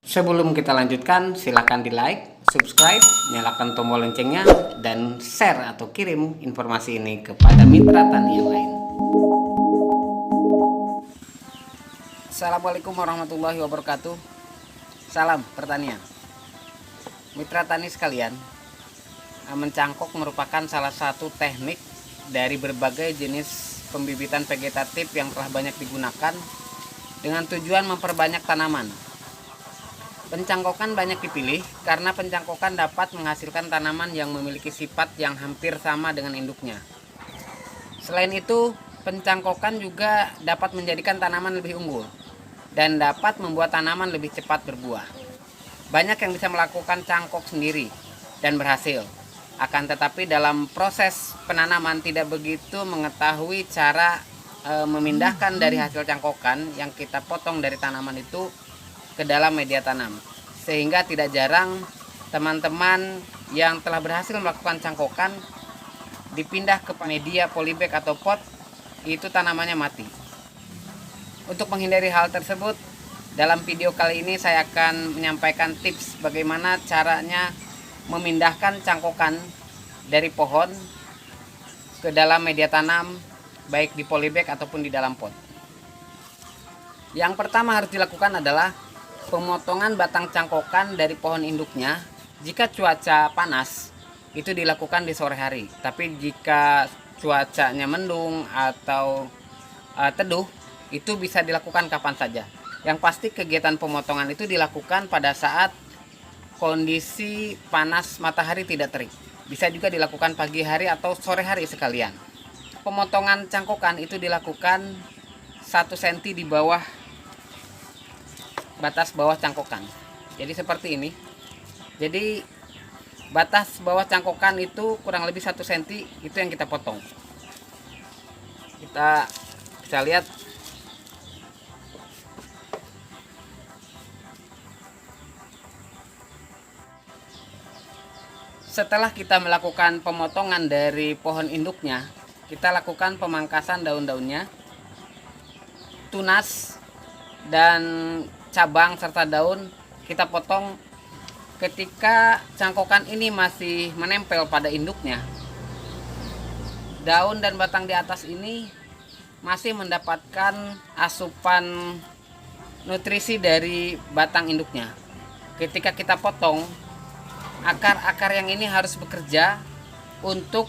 Sebelum kita lanjutkan, silakan di like, subscribe, nyalakan tombol loncengnya, dan share atau kirim informasi ini kepada mitra tani yang lain. Assalamualaikum warahmatullahi wabarakatuh. Salam pertanian. Mitra tani sekalian, mencangkok merupakan salah satu teknik dari berbagai jenis pembibitan vegetatif yang telah banyak digunakan dengan tujuan memperbanyak tanaman. Pencangkokan banyak dipilih karena pencangkokan dapat menghasilkan tanaman yang memiliki sifat yang hampir sama dengan induknya. Selain itu, pencangkokan juga dapat menjadikan tanaman lebih unggul dan dapat membuat tanaman lebih cepat berbuah. Banyak yang bisa melakukan cangkok sendiri dan berhasil. Akan tetapi dalam proses penanaman tidak begitu mengetahui cara memindahkan dari hasil cangkokan yang kita potong dari tanaman itu ke dalam media tanam, sehingga tidak jarang teman-teman yang telah berhasil melakukan cangkokan dipindah ke media polybag atau pot, itu tanamannya mati. Untuk menghindari hal tersebut, dalam video kali ini saya akan menyampaikan tips bagaimana caranya memindahkan cangkokan dari pohon ke dalam media tanam, baik di polybag ataupun di dalam pot. Yang pertama harus dilakukan adalah pemotongan batang cangkokan dari pohon induknya. Jika cuaca panas, itu dilakukan di sore hari. Tapi jika cuacanya mendung atau teduh, itu bisa dilakukan kapan saja. Yang pasti kegiatan pemotongan itu dilakukan pada saat kondisi panas matahari tidak terik. Bisa juga dilakukan pagi hari atau sore hari sekalian. Pemotongan cangkokan itu dilakukan 1 cm di bawah batas bawah cangkokan. Jadi seperti ini. Jadi batas bawah cangkokan itu kurang lebih 1 cm, itu yang kita potong. Kita bisa lihat setelah kita melakukan pemotongan dari pohon induknya, kita lakukan pemangkasan daun-daunnya, tunas dan cabang serta daun kita potong. Ketika cangkokan ini masih menempel pada induknya, daun dan batang di atas ini masih mendapatkan asupan nutrisi dari batang induknya. Ketika kita potong, akar-akar yang ini harus bekerja untuk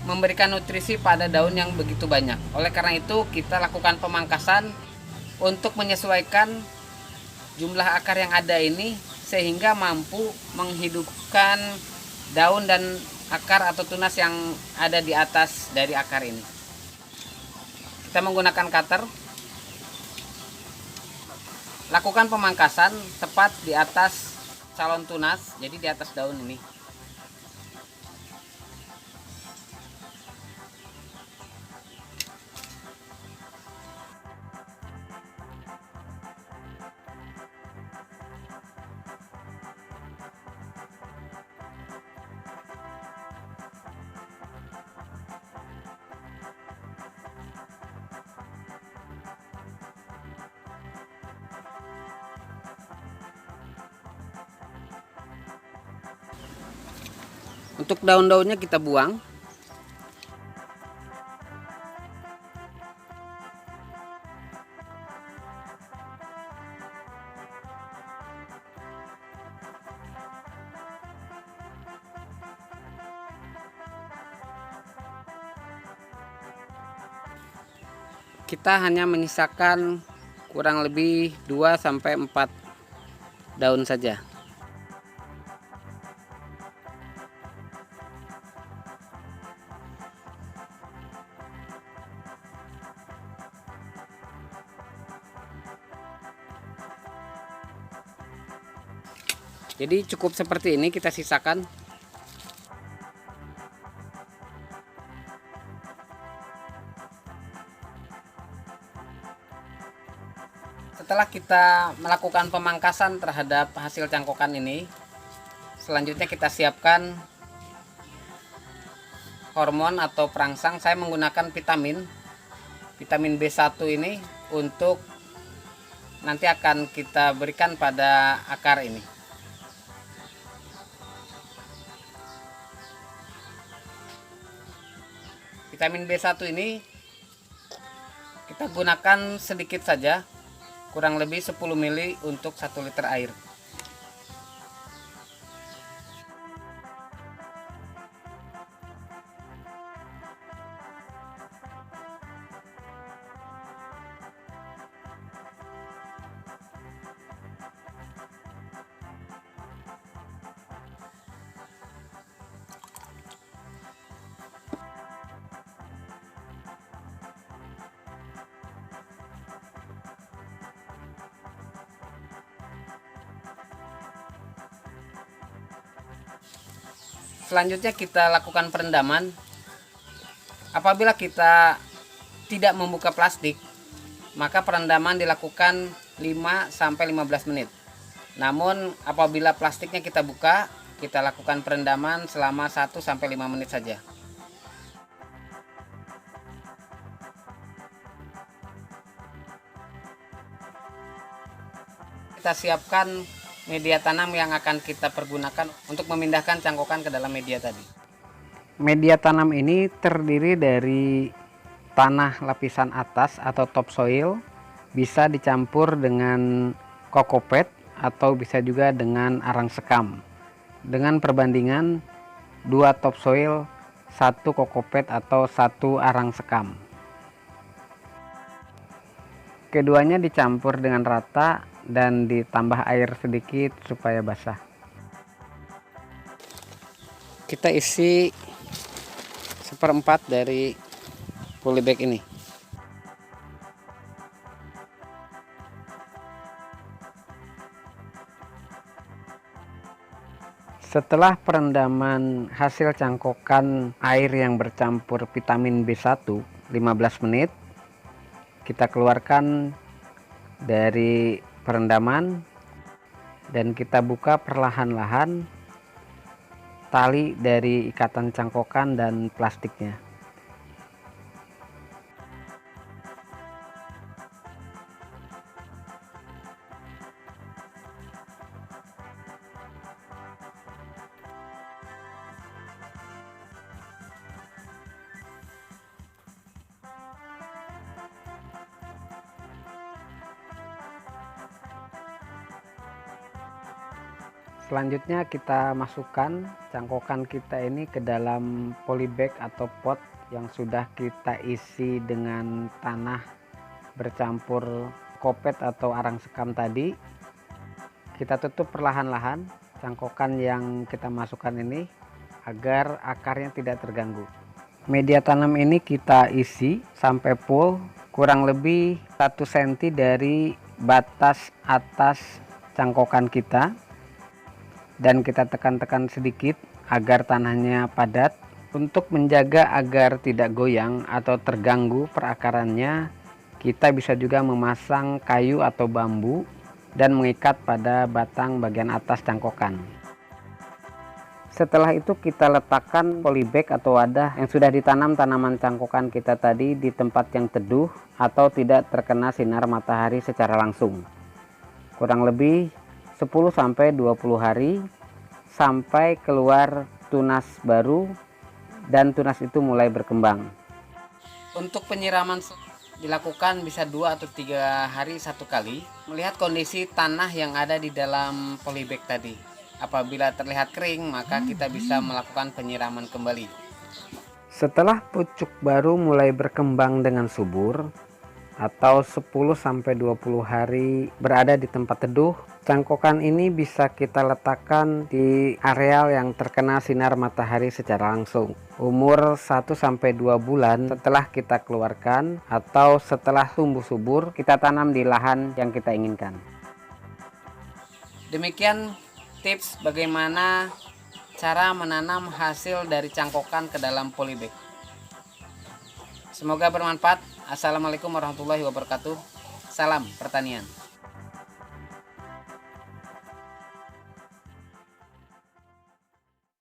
memberikan nutrisi pada daun yang begitu banyak. Oleh karena itu kita lakukan pemangkasan untuk menyesuaikan jumlah akar yang ada ini, sehingga mampu menghidupkan daun dan akar atau tunas yang ada di atas dari akar ini. Kita menggunakan cutter, lakukan pemangkasan tepat di atas calon tunas, jadi di atas daun ini. Untuk daun-daunnya kita buang. Kita hanya menyisakan kurang lebih 2-4 daun saja. Jadi cukup seperti ini kita sisakan. Setelah kita melakukan pemangkasan terhadap hasil cangkokan ini, selanjutnya kita siapkan hormon atau perangsang. Saya menggunakan vitamin vitamin B1 ini untuk nanti akan kita berikan pada akar ini. Vitamin B1 ini kita gunakan sedikit saja, kurang lebih 10 ml untuk 1 liter air. Selanjutnya kita lakukan perendaman. Apabila kita tidak membuka plastik, maka perendaman dilakukan 5-15 menit. Namun apabila plastiknya kita buka, kita lakukan perendaman selama 1-5 menit saja. Kita siapkan media tanam yang akan kita pergunakan untuk memindahkan cangkokan ke dalam media tadi. Media tanam ini terdiri dari tanah lapisan atas atau topsoil, bisa dicampur dengan kokopet atau bisa juga dengan arang sekam. Dengan perbandingan 2 topsoil, 1 kokopet atau 1 arang sekam. Keduanya dicampur dengan rata dan ditambah air sedikit supaya basah. Kita isi 1/4 dari polybag ini. Setelah perendaman hasil cangkokan air yang bercampur vitamin B1 15 menit, kita keluarkan dari perendaman dan kita buka perlahan-lahan tali dari ikatan cangkokan dan plastiknya. Selanjutnya kita masukkan cangkokan kita ini ke dalam polybag atau pot yang sudah kita isi dengan tanah bercampur kopet atau arang sekam tadi. Kita tutup perlahan-lahan cangkokan yang kita masukkan ini agar akarnya tidak terganggu. Media tanam ini kita isi sampai full, kurang lebih 1 cm dari batas atas cangkokan kita. Dan kita tekan-tekan sedikit agar tanahnya padat. Untuk menjaga agar tidak goyang atau terganggu perakarannya, kita bisa juga memasang kayu atau bambu dan mengikat pada batang bagian atas cangkokan. Setelah itu kita letakkan polybag atau wadah yang sudah ditanam tanaman cangkokan kita tadi di tempat yang teduh atau tidak terkena sinar matahari secara langsung. Kurang lebih 10-20 hari sampai keluar tunas baru dan tunas itu mulai berkembang. Untuk penyiraman dilakukan bisa 2 atau 3 hari 1 kali, melihat kondisi tanah yang ada di dalam polybag tadi. Apabila terlihat kering, maka kita bisa melakukan penyiraman kembali. Setelah pucuk baru mulai berkembang dengan subur atau 10-20 hari berada di tempat teduh, cangkokan ini bisa kita letakkan di areal yang terkena sinar matahari secara langsung. Umur 1-2 bulan setelah kita keluarkan atau setelah tumbuh subur, kita tanam di lahan yang kita inginkan. Demikian tips bagaimana cara menanam hasil dari cangkokan ke dalam polybag. Semoga bermanfaat. Assalamualaikum warahmatullahi wabarakatuh. Salam pertanian.